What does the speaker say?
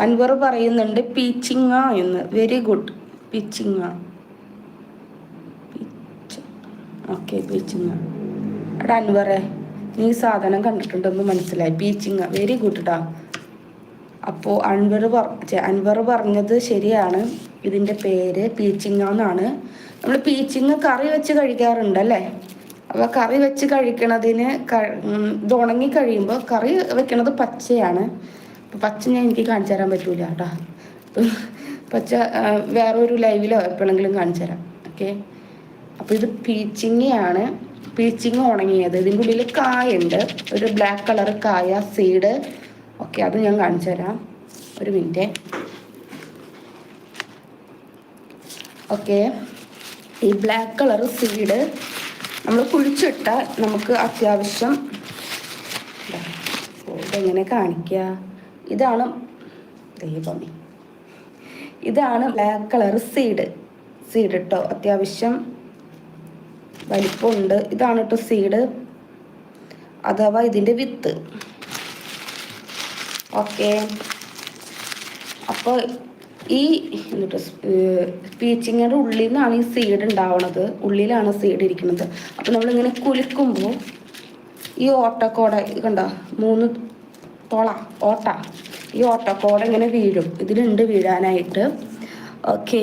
അൻവർ പറയുന്നുണ്ട് പീച്ചിങ്ങ എന്ന്. Very good. പീച്ചിങ്ങ. ഓക്കെ, പീച്ചിങ്ങ. എടാ അൻവറെ, നീ സാധനം കണ്ടിട്ടുണ്ടെന്ന് മനസ്സിലായി. പീച്ചിങ്ങ, വെരി ഗുഡ് ടാ. അപ്പോൾ അൻവർ പറഞ്ഞത് ശരിയാണ്. ഇതിൻ്റെ പേര് പീച്ചിങ്ങ എന്നാണ്. നമ്മൾ പീച്ചിങ്ങ കറി വെച്ച് കഴിക്കാറുണ്ടല്ലേ. അപ്പോൾ കറി വെച്ച് കഴിക്കണതിന് ഇത് ഉണങ്ങി കഴിയുമ്പോൾ കറി വെക്കണത് പച്ചയാണ്. അപ്പോൾ പച്ച എനിക്ക് കാണിച്ചു തരാൻ പറ്റൂല കേട്ടോ. പച്ച വേറൊരു ലൈവിലോ എപ്പോഴെങ്കിലും കാണിച്ചു തരാം. ഓക്കെ, അപ്പോൾ ഇത് പീച്ചിങ്ങയാണ്. പീച്ചിങ്ങ ഉണങ്ങിയത്. ഇതിൻ്റെ ഉള്ളിൽ കായുണ്ട്, ഒരു ബ്ലാക്ക് കളർ കായ, സീഡ്. ഓക്കെ, അത് ഞാൻ കാണിച്ചു തരാം. ഒരു മിനിറ്റ്. ഓക്കെ, ഈ ബ്ലാക്ക് കളർ സീഡ് നമ്മൾ കുഴിച്ചിട്ടാൽ നമുക്ക് അത്യാവശ്യം ഇതെങ്ങനെ കാണിക്കുക. ഇതാണ് ദൈവമേ, ഇതാണ് ബ്ലാക്ക് കളർ സീഡ് കേട്ടോ. അത്യാവശ്യം വലിപ്പമുണ്ട്. ഇതാണ് കേട്ടോ സീഡ്, അഥവാ ഇതിൻ്റെ വിത്ത്. ഓക്കെ, അപ്പോൾ ഈ എന്നിട്ട് പീച്ചിങ്ങയുടെ ഉള്ളിൽ നിന്നാണ് ഈ സീഡ് ഉണ്ടാവണത്. ഉള്ളിലാണ് സീഡ് ഇരിക്കുന്നത്. അപ്പോൾ നമ്മളിങ്ങനെ കുലുക്കുമ്പോൾ ഈ ഓട്ടക്കോട കണ്ടോ, 3 തോള ഓട്ട, ഈ ഓട്ടക്കോട ഇങ്ങനെ വീഴും. ഇതിലുണ്ട് വീഴാനായിട്ട്. ഓക്കെ,